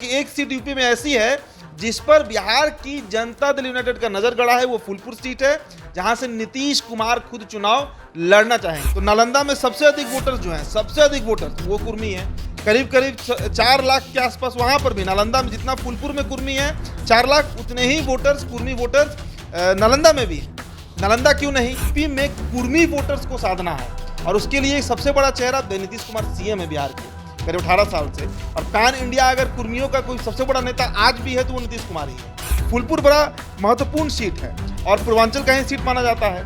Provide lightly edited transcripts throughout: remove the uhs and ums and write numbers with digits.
एक seat UP में ऐसी है जिस पर बिहार की जनता दल यूनाइटेड का नजर गड़ा है। वो फूलपुर सीट है जहां से नीतीश कुमार खुद चुनाव लड़ना चाहेंगे। तो नालंदा में सबसे अधिक वोटर्स जो हैं, सबसे अधिक वोटर्स वो कुर्मी हैं। करीब करीब 4 लाख के आसपास वहां पर भी नालंदा में जितना फूलपुर में कुर्मी है 4 लाख, उतने ही वोटर्स कुर्मी वोटर्स नालंदा में भी है। नालंदा क्यों नहीं, यूपी में कुर्मी वोटर्स को साधना है और उसके लिए सबसे बड़ा चेहरा नीतीश कुमार सीएम है बिहार के करीब 18 साल से। और पैन इंडिया अगर कुर्मियों का कोई सबसे बड़ा नेता आज भी है तो वो नीतीश कुमार ही है। फूलपुर बड़ा महत्वपूर्ण सीट है और पूर्वांचल का ही सीट माना जाता है।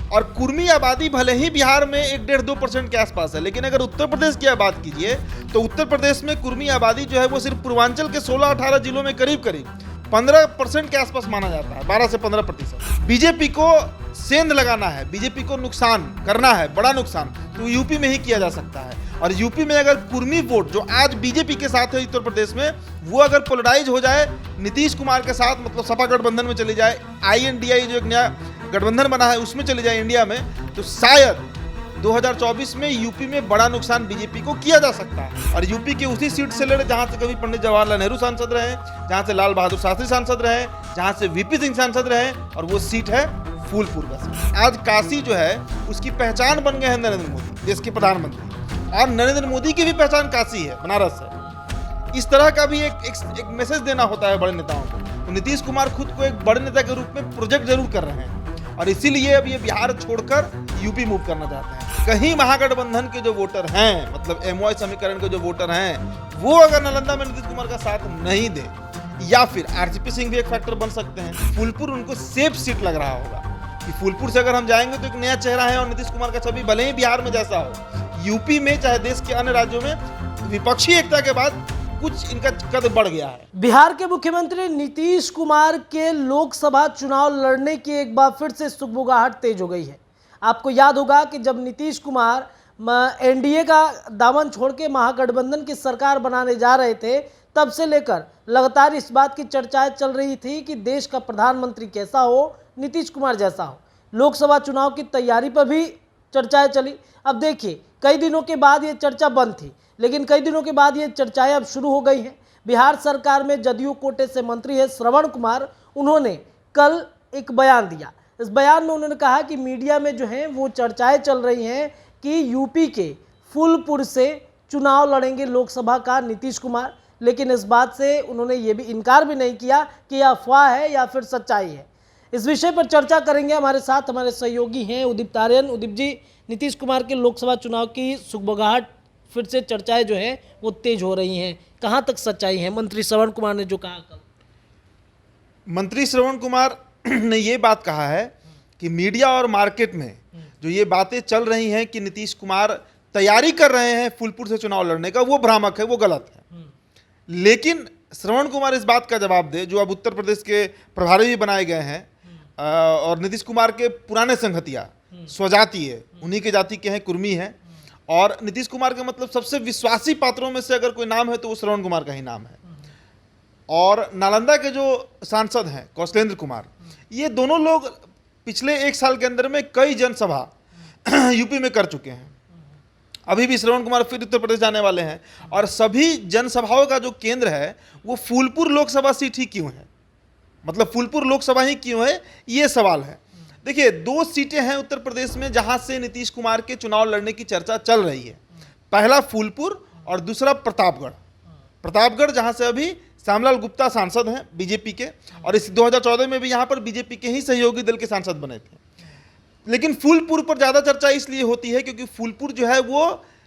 और कुर्मी आबादी भले ही बिहार में 1-1.5% के आसपास है, लेकिन अगर उत्तर प्रदेश की बात कीजिए तो उत्तर प्रदेश में कुर्मी आबादी जो है वो सिर्फ पूर्वांचल के 16-18 जिलों में करीब 15% के आसपास माना जाता है, 12 से 15%। बीजेपी को सेंध लगाना है, बीजेपी को नुकसान करना है, बड़ा नुकसान, तो यूपी में ही किया जा सकता है। और यूपी में अगर कुर्मी वोट जो आज बीजेपी के साथ है उत्तर प्रदेश में, वो अगर पोलराइज हो जाए नीतीश कुमार के साथ, मतलब सपा गठबंधन में चली जाए, INDI जो एक नया गठबंधन बना है उसमें चली जाए इंडिया में, तो शायद 2024 में यूपी में बड़ा नुकसान बीजेपी को किया जा सकता है। और यूपी के उसी सीट से लड़े जहां से कभी पंडित जवाहरलाल नेहरू सांसद रहे, जहां से लाल बहादुर शास्त्री सांसद रहे, जहां से VP सिंह सांसद रहे, और वो सीट है फूलपुर का सीट। आज काशी जो है उसकी पहचान बन गए हैं नरेंद्र मोदी, देश के प्रधानमंत्री, और नरेंद्र मोदी की भी पहचान काशी है, बनारस है। इस तरह का भी एक मैसेज देना होता है बड़े नेताओं को। तो नीतीश कुमार खुद को एक बड़े नेता के रूप में प्रोजेक्ट जरूर कर रहे हैं और इसीलिए अब ये बिहार छोड़कर यूपी मूव करना चाहते हैं। कहीं महागठबंधन के जो वोटर हैं, मतलब MOI समीकरण के जो वोटर हैं, वो अगर नालंदा में नीतीश कुमार का साथ नहीं दे, या फिर RCP सिंह भी एक फैक्टर बन सकते हैं। फूलपुर उनको सेफ सीट लग रहा होगा कि फूलपुर से अगर हम जाएंगे तो एक नया चेहरा है और नीतीश कुमार का छवि भले ही बिहार में जैसा हो, यूपी में चाहे देश के अन्य राज्यों में विपक्षी एकता के बाद कुछ इनका कद बढ़ गया है। बिहार के मुख्यमंत्री नीतीश कुमार के लोकसभा चुनाव लड़ने की एक बार फिर से सुगबुगाहट तेज हो गई है। आपको याद होगा कि जब नीतीश कुमार NDA का दामन छोड़ के महागठबंधन की सरकार बनाने जा रहे थे, तब से लेकर लगातार इस बात की चर्चाएं चल रही थी कि देश का प्रधानमंत्री कैसा हो, नीतीश कुमार जैसा हो। लोकसभा चुनाव की तैयारी पर भी चर्चाएं चली। अब देखिए, कई दिनों के बाद ये चर्चा बंद थी, लेकिन कई दिनों के बाद ये चर्चाएं अब शुरू हो गई हैं। बिहार सरकार में जदयू कोटे से मंत्री है श्रवण कुमार, उन्होंने कल एक बयान दिया। इस बयान में उन्होंने कहा कि मीडिया में जो है वो चर्चाएं चल रही हैं कि यूपी के फूलपुर से चुनाव लड़ेंगे लोकसभा का नीतीश कुमार, लेकिन इस बात से उन्होंने ये भी इनकार भी नहीं किया कि यह अफवाह है या फिर सच्चाई है। इस विषय पर चर्चा करेंगे। हमारे साथ हमारे सहयोगी हैं उदित तारियन। उदित जी, नीतीश कुमार के लोकसभा चुनाव की सुगबुगाहट फिर से चर्चाएं जो है वो तेज हो रही हैं, कहाँ तक सच्चाई है मंत्री श्रवण कुमार ने जो कहा कल? मंत्री श्रवण कुमार ने ये बात कहा है कि मीडिया और मार्केट में जो ये बातें चल रही हैं कि नीतीश कुमार तैयारी कर रहे हैं फूलपुर से चुनाव लड़ने का, वो भ्रामक है, वो गलत है। लेकिन श्रवण कुमार इस बात का जवाब दे, जो अब उत्तर प्रदेश के प्रभारी भी बनाए गए हैं और नीतीश कुमार के पुराने संगतिया स्वजातीय, उन्हीं के जाति के हैं, कुर्मी हैं, और नीतीश कुमार के मतलब सबसे विश्वासी पात्रों में से अगर कोई नाम है तो वो श्रवण कुमार का ही नाम है। और नालंदा के जो सांसद हैं कौशलेंद्र कुमार, ये दोनों लोग पिछले 1 साल के अंदर में कई जनसभा यूपी में कर चुके हैं। अभी भी श्रवण कुमार फिर उत्तर प्रदेश जाने वाले हैं और सभी जनसभाओं का जो केंद्र है वो फूलपुर लोकसभा सीट ही क्यों है, मतलब फूलपुर लोकसभा ही क्यों है, ये सवाल है। देखिए, 2 सीटें हैं उत्तर प्रदेश में जहां से नीतीश कुमार के चुनाव लड़ने की चर्चा चल रही है। पहला फूलपुर और दूसरा प्रतापगढ़। प्रतापगढ़ जहां से अभी श्यामलाल गुप्ता सांसद हैं बीजेपी के, और इस 2014 में भी यहां पर बीजेपी के ही सहयोगी दल के सांसद बने थे। लेकिन फूलपुर पर ज़्यादा चर्चा इसलिए होती है क्योंकि फूलपुर जो है वो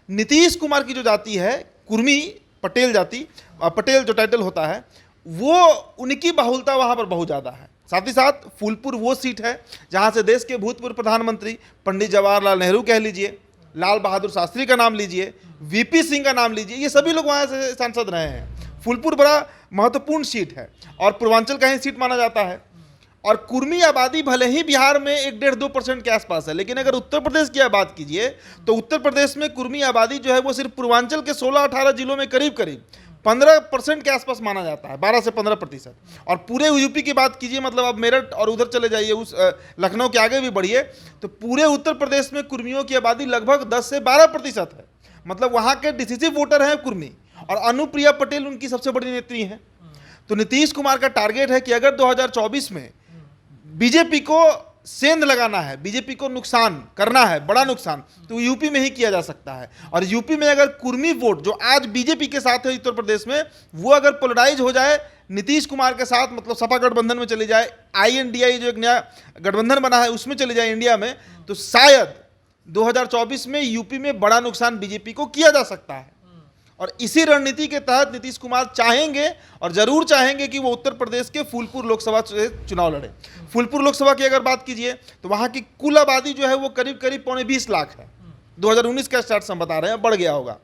नीतीश कुमार की जो जाति है, कुर्मी पटेल जाति, पटेल जो टाइटल होता है, वो उनकी बाहुलता वहाँ पर बहुत ज़्यादा है। साथ ही साथ फूलपुर वो सीट है जहाँ से देश के भूतपूर्व प्रधानमंत्री पंडित जवाहरलाल नेहरू कह लीजिए, लाल बहादुर शास्त्री का नाम लीजिए, VP सिंह का नाम लीजिए, ये सभी लोग वहाँ से सांसद रहे हैं। फूलपुर बड़ा महत्वपूर्ण सीट है और पूर्वांचल का ही सीट माना जाता है। और कुर्मी आबादी भले ही बिहार में 1-1.5% के आसपास है, लेकिन अगर उत्तर प्रदेश की बात कीजिए तो उत्तर प्रदेश में कुर्मी आबादी जो है वो सिर्फ पूर्वांचल के 16-18 जिलों में करीब 15% के आसपास माना जाता है, 12 से 15%। और पूरे यूपी की बात कीजिए, मतलब अब मेरठ और उधर चले जाइए, उस लखनऊ के आगे भी बढ़िए, तो पूरे उत्तर प्रदेश में कुर्मियों की आबादी लगभग 10 से 12% है। मतलब वहाँ के डिसिसिव वोटर हैं कुर्मी, और अनुप्रिया पटेल उनकी सबसे बड़ी नेत्री हैं। तो नीतीश कुमार का टारगेट है कि अगर 2024 में बीजेपी को सेंध लगाना है, बीजेपी को नुकसान करना है, बड़ा नुकसान, तो यूपी में ही किया जा सकता है। और यूपी में अगर कुर्मी वोट जो आज बीजेपी के साथ है उत्तर प्रदेश में, वो अगर पोलराइज हो जाए नीतीश कुमार के साथ, मतलब सपा गठबंधन में चली जाए, INDI जो एक नया गठबंधन बना है उसमें चली जाए इंडिया में, तो शायद 2024 में यूपी में बड़ा नुकसान बीजेपी को किया जा सकता है। और इसी रणनीति के तहत नीतीश कुमार चाहेंगे और जरूर चाहेंगे कि वो उत्तर प्रदेश के फूलपुर लोकसभा चुनाव लड़े। फूलपुर लोकसभा की अगर बात कीजिए तो वहां की कुल आबादी जो है वो करीब करीब 20 लाख है। 2019 का स्टार्ट हम बता रहे हैं, बढ़ गया होगा।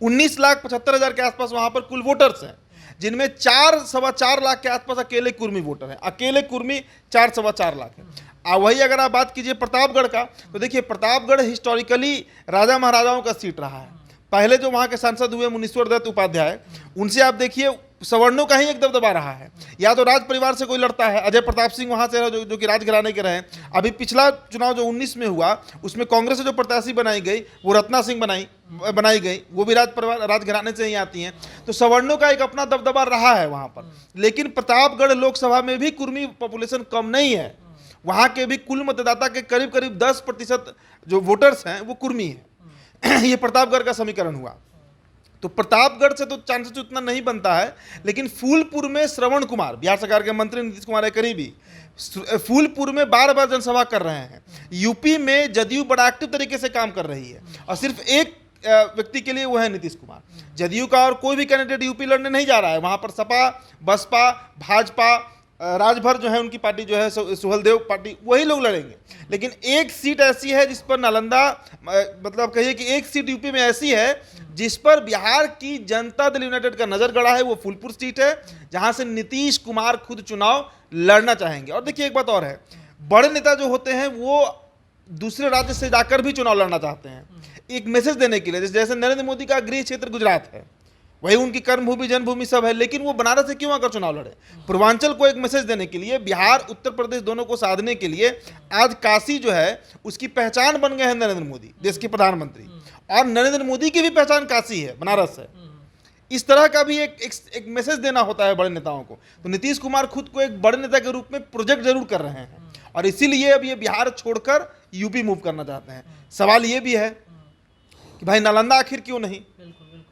19,75,000 के आसपास वहां पर कुल वोटर्स हैं, जिनमें 4-4.25 लाख के आसपास अकेले कुर्मी वोटर हैं। अकेले कुर्मी 4-4.25 लाख है। वही अगर आप बात कीजिए प्रतापगढ़ का, तो देखिए प्रतापगढ़ हिस्टोरिकली राजा महाराजाओं का सीट रहा है। पहले जो वहाँ के सांसद हुए मुनीश्वर दत्त उपाध्याय, उनसे आप देखिए सवर्णों का ही एक दबदबा रहा है। या तो राज परिवार से कोई लड़ता है, अजय प्रताप सिंह वहाँ से जो कि राजघराने के रहे। अभी पिछला चुनाव जो 19 में हुआ उसमें कांग्रेस से जो प्रत्याशी बनाई गई वो रत्ना सिंह बनाई गई, वो भी राजघराने से ही आती हैं। तो सवर्णों का एक अपना दबदबा रहा है वहाँ पर। लेकिन प्रतापगढ़ लोकसभा में भी कुर्मी पॉपुलेशन कम नहीं है। वहाँ के भी कुल मतदाता के करीब करीब 10% जो वोटर्स हैं वो कुर्मी हैं। ये प्रतापगढ़ का समीकरण हुआ। तो प्रतापगढ़ से तो चांसेस उतना नहीं बनता है, लेकिन फूलपुर में श्रवण कुमार, बिहार सरकार के मंत्री नीतीश कुमार के करीबी, फूलपुर में बार बार जनसभा कर रहे हैं। यूपी में जदयू बड़ा एक्टिव तरीके से काम कर रही है और सिर्फ एक व्यक्ति के लिए वो है नीतीश कुमार। जदयू का और कोई भी कैंडिडेट यूपी लड़ने नहीं जा रहा है। वहां पर सपा, बसपा, भाजपा, राजभर जो है उनकी पार्टी जो है सुहलदेव पार्टी, वही लोग लड़ेंगे। लेकिन एक सीट ऐसी है जिस पर नालंदा, मतलब कहिए कि एक सीट यूपी में ऐसी है जिस पर बिहार की जनता दल यूनाइटेड का नजर गड़ा है। वो फूलपुर सीट है जहां से नीतीश कुमार खुद चुनाव लड़ना चाहेंगे। और देखिए एक बात और है, बड़े नेता जो होते हैं वो दूसरे राज्य से जाकर भी चुनाव लड़ना चाहते हैं, एक मैसेज देने के लिए। जैसे नरेंद्र मोदी का गृह क्षेत्र गुजरात है, वही उनकी कर्मभूमि जन्मभूमि सब है, लेकिन वो बनारस से क्यों आकर चुनाव लड़े? पूर्वांचल को एक मैसेज देने के लिए, बिहार उत्तर प्रदेश दोनों को साधने के लिए आज काशी जो है उसकी पहचान बन गए हैं नरेंद्र मोदी, देश के प्रधानमंत्री। और नरेंद्र मोदी की भी पहचान काशी है, बनारस है। इस तरह का भी एक मैसेज देना होता है बड़े नेताओं को। तो नीतीश कुमार खुद को एक बड़े नेता के रूप में प्रोजेक्ट जरूर कर रहे हैं और इसीलिए अब ये बिहार छोड़कर यूपी मूव करना चाहते हैं। सवाल ये भी है कि भाई नालंदा आखिर क्यों नहीं?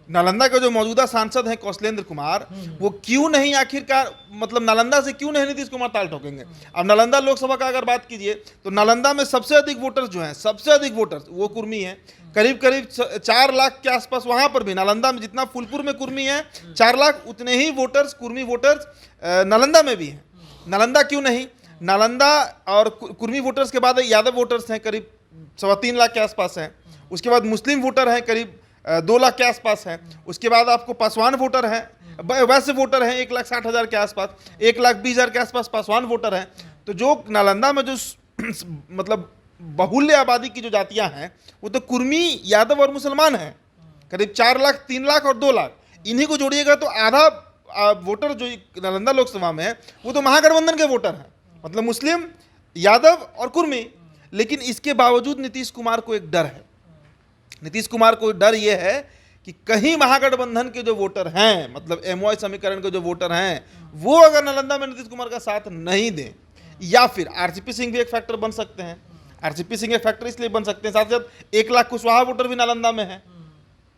नालंदा के जो मौजूदा सांसद हैं कौशलेंद्र कुमार, वो क्यों नहीं आखिरकार, मतलब नालंदा से क्यों नहीं नीतीश कुमार ताल ठोकेंगे? अब नालंदा लोकसभा का अगर बात कीजिए तो नालंदा में सबसे अधिक वोटर्स जो हैं, सबसे अधिक वोटर्स वो कुर्मी हैं। करीब करीब 4 लाख के आसपास वहां पर भी, नालंदा में जितना फूलपुर में कुर्मी है 4 लाख, उतने ही वोटर्स कुर्मी वोटर्स नालंदा में भी हैं। नालंदा क्यों नहीं? नालंदा और कुर्मी वोटर्स के बाद यादव वोटर्स हैं, करीब 3.25 लाख के आसपास हैं। उसके बाद मुस्लिम वोटर हैं करीब 2 लाख के आसपास है। उसके बाद आपको पासवान वोटर हैं, वैसे वोटर हैं 1,60,000 के आसपास, 1,20,000 के आसपास पासवान वोटर हैं। तो जो नालंदा में जो मतलब बहुल्य आबादी की जो जातियां हैं वो तो कुर्मी, यादव और मुसलमान हैं। करीब 4 लाख, 3 लाख और 2 लाख, इन्हीं को जोड़िएगा तो आधा वोटर जो नालंदा लोकसभा में है वो तो महागठबंधन के वोटर हैं, मतलब मुस्लिम, यादव और कुर्मी। लेकिन इसके बावजूद नीतीश कुमार को एक डर है। नीतीश कुमार को डर यह है कि कहीं महागठबंधन के जो वोटर हैं, मतलब MOI समीकरण के जो वोटर हैं, वो अगर नालंदा में नीतीश कुमार का साथ नहीं दें, या फिर RCP सिंह भी एक फैक्टर बन सकते हैं। RCP सिंह एक फैक्टर इसलिए बन सकते हैं, साथ साथ 1 लाख कुशवाहा वोटर भी नालंदा में है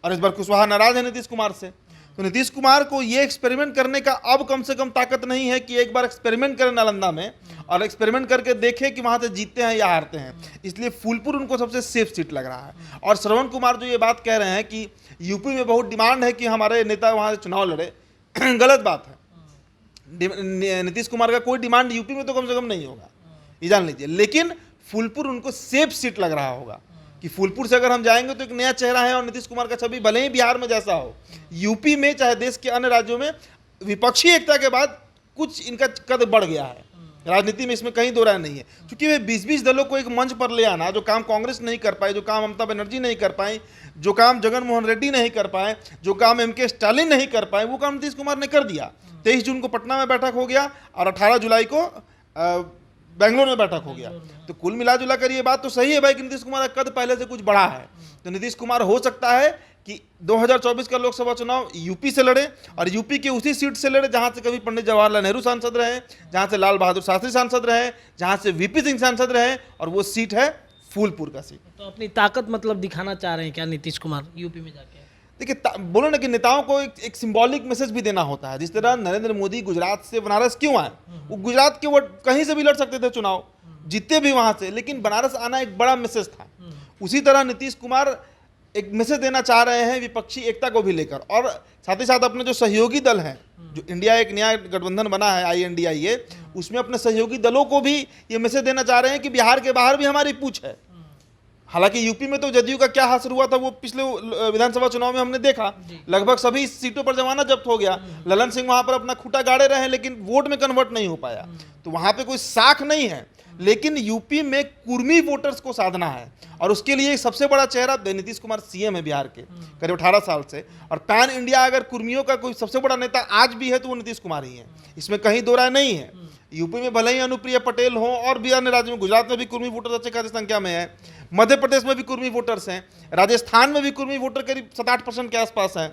और इस बार कुशवाहा नाराज है नीतीश कुमार से। तो नीतीश कुमार को ये एक्सपेरिमेंट करने का अब कम से कम ताकत नहीं है कि एक बार एक्सपेरिमेंट करें नालंदा में और एक्सपेरिमेंट करके देखें कि वहां से जीतते हैं या हारते हैं। इसलिए फूलपुर उनको सबसे सेफ सीट लग रहा है। और श्रवण कुमार जो ये बात कह रहे हैं कि यूपी में बहुत डिमांड है कि हमारे नेता वहां से चुनाव लड़े, गलत बात है। नीतीश कुमार का कोई डिमांड यूपी में तो कम से कम नहीं होगा, ये जान लीजिए। लेकिन फूलपुर उनको सेफ सीट लग रहा होगा कि फूलपुर से अगर हम जाएंगे तो एक नया चेहरा है और नीतीश कुमार का छवि भले ही बिहार में जैसा हो, यूपी में चाहे देश के अन्य राज्यों में विपक्षी एकता के बाद कुछ इनका कद बढ़ गया है राजनीति में, इसमें कहीं दो राय नहीं है। क्योंकि वे 20-20 दलों को एक मंच पर ले आना, जो काम कांग्रेस नहीं कर पाई, जो काम ममता बनर्जी नहीं कर पाई, जो काम जगन मोहन रेड्डी नहीं कर पाए, जो काम MK स्टालिन नहीं कर पाए, वो काम नीतीश कुमार ने कर दिया। 23 जून को पटना में बैठक हो गया और 18 जुलाई को बेंगलोर में बैठक हो गया। तो कुल मिला जुला कर ये बात तो सही है भाई कि नीतीश कुमार का कद पहले से कुछ बढ़ा है। तो नीतीश कुमार हो सकता है कि 2024 का लोकसभा चुनाव यूपी से लड़े और यूपी के उसी सीट से लड़े जहां से कभी पंडित जवाहरलाल नेहरू सांसद रहे, जहां से लाल बहादुर शास्त्री सांसद रहे, जहां से वीपी सिंह सांसद रहे, और वो सीट है फूलपुर का सीट। तो अपनी ताकत मतलब दिखाना चाह रहे हैं क्या नीतीश कुमार यूपी में जाके? देखिए, बोलो ना कि नेताओं को एक सिंबॉलिक मैसेज भी देना होता है। जिस तरह नरेंद्र मोदी गुजरात से बनारस क्यों आए, वो गुजरात के वो कहीं से भी लड़ सकते थे चुनाव, जीते भी वहां से, लेकिन बनारस आना एक बड़ा मैसेज था। उसी तरह नीतीश कुमार एक मैसेज देना चाह रहे हैं विपक्षी एकता को भी लेकर, और साथ ही साथ अपने जो सहयोगी दल हैं, जो इंडिया एक नया गठबंधन बना है INDIA, उसमें अपने सहयोगी दलों को भी ये मैसेज देना चाह रहे हैं कि बिहार के बाहर भी हमारी पूछ है। हालांकि यूपी में तो जदयू का क्या हासिल हुआ था वो पिछले विधानसभा चुनाव में हमने देखा, लगभग सभी सीटों पर जमानत जब्त हो गया। ललन सिंह वहां पर अपना खूंटा गाड़े रहे, लेकिन वोट में कन्वर्ट नहीं हो पाया, तो वहां पे कोई साख नहीं है। लेकिन यूपी में कुर्मी वोटर्स को साधना है, और उसके लिए सबसे बड़ा चेहरा नीतीश कुमार CM है बिहार के करीब 18 साल से, और पैन इंडिया अगर कुर्मियों का कोई सबसे बड़ा नेता आज भी है तो वो नीतीश कुमार ही है, इसमें कहीं दो राय नहीं है। यूपी में भले ही अनुप्रिया पटेल हो, और भी अन्य राज्यों में, गुजरात में भी कुर्मी वोटर्स अच्छे खासी संख्या में है, मध्य प्रदेश में भी कुर्मी वोटर्स हैं, राजस्थान में भी कुर्मी वोटर करीब 7-8% के आसपास हैं।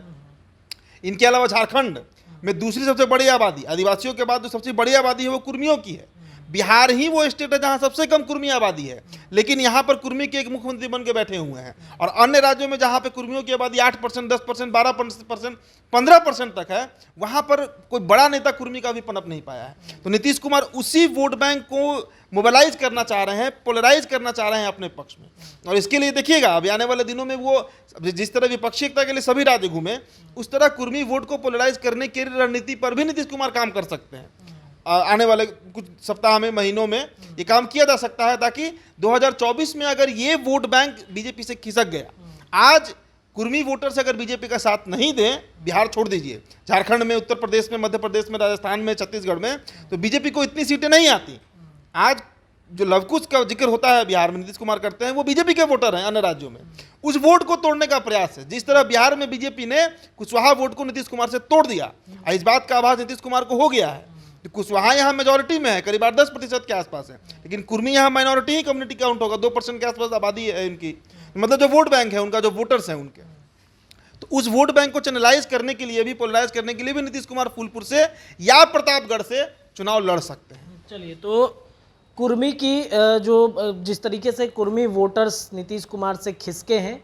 इनके अलावा झारखंड में दूसरी सबसे बड़ी आबादी, आदिवासियों के बाद जो सबसे बड़ी आबादी है वो कुर्मियों की है। बिहार ही वो स्टेट है जहां सबसे कम कुर्मी आबादी है, लेकिन यहां पर कुर्मी के एक मुख्यमंत्री बन के बैठे हुए हैं। और अन्य राज्यों में जहां पे कुर्मियों की आबादी 8%, 10%, 12%, 15% तक है, वहां पर कोई बड़ा नेता कुर्मी का भी पनप नहीं पाया है। तो नीतीश कुमार उसी वोट बैंक को मोबिलाइज करना चाह रहे हैं, पोलराइज करना चाह रहे हैं अपने पक्ष में। और इसके लिए देखिएगा अभी आने वाले दिनों में वो जिस तरह विपक्षी एकता के लिए सभी राज्य घूमे, उस तरह कुर्मी वोट को पोलराइज करने की रणनीति पर भी नीतीश कुमार काम कर सकते हैं। आने वाले कुछ सप्ताह में, महीनों में ये काम किया जा सकता है, ताकि 2024 में अगर ये वोट बैंक बीजेपी से खिसक गया, आज कुर्मी वोटर्स अगर बीजेपी का साथ नहीं दें, बिहार छोड़ दीजिए, झारखंड में, उत्तर प्रदेश में, मध्य प्रदेश में, राजस्थान में, छत्तीसगढ़ में, तो बीजेपी को इतनी सीटें नहीं आती। आज जो लवकुश का जिक्र होता है बिहार में नीतीश कुमार करते हैं, वो बीजेपी के वोटर हैं अन्य राज्यों में, उस वोट को तोड़ने का प्रयास है। जिस तरह बिहार में बीजेपी ने कुशवाहा वोट को नीतीश कुमार से तोड़ दिया, इस बात का आभास नीतीश कुमार को हो गया है। कुशवाहा यहाँ मेजोरिटी में है, करीब 10% के आसपास है, लेकिन कुर्मी यहाँ माइनॉरिटी ही कम्युनिटी काउंट होगा, 2% के आसपास आबादी है इनकी, मतलब जो वोट बैंक है उनका, जो वोटर्स हैं उनके। तो उस वोट बैंक को चैनलाइज करने के लिए भी, पोलराइज करने के लिए भी नीतीश कुमार फूलपुर से या प्रतापगढ़ से चुनाव लड़ सकते हैं। चलिए, तो कुर्मी की जिस तरीके से कुर्मी वोटर्स नीतीश कुमार से खिसके हैं,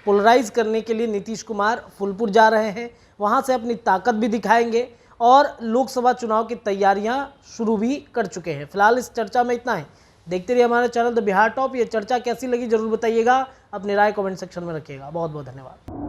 पोलराइज करने के लिए नीतीश कुमार फूलपुर जा रहे हैं, वहाँ से अपनी ताकत भी दिखाएंगे, और लोकसभा चुनाव की तैयारियां शुरू भी कर चुके हैं। फिलहाल इस चर्चा में इतना है। देखते रहिए हमारे चैनल द बिहार टॉप। ये चर्चा कैसी लगी जरूर बताइएगा, अपनी राय कमेंट सेक्शन में रखिएगा। बहुत बहुत धन्यवाद।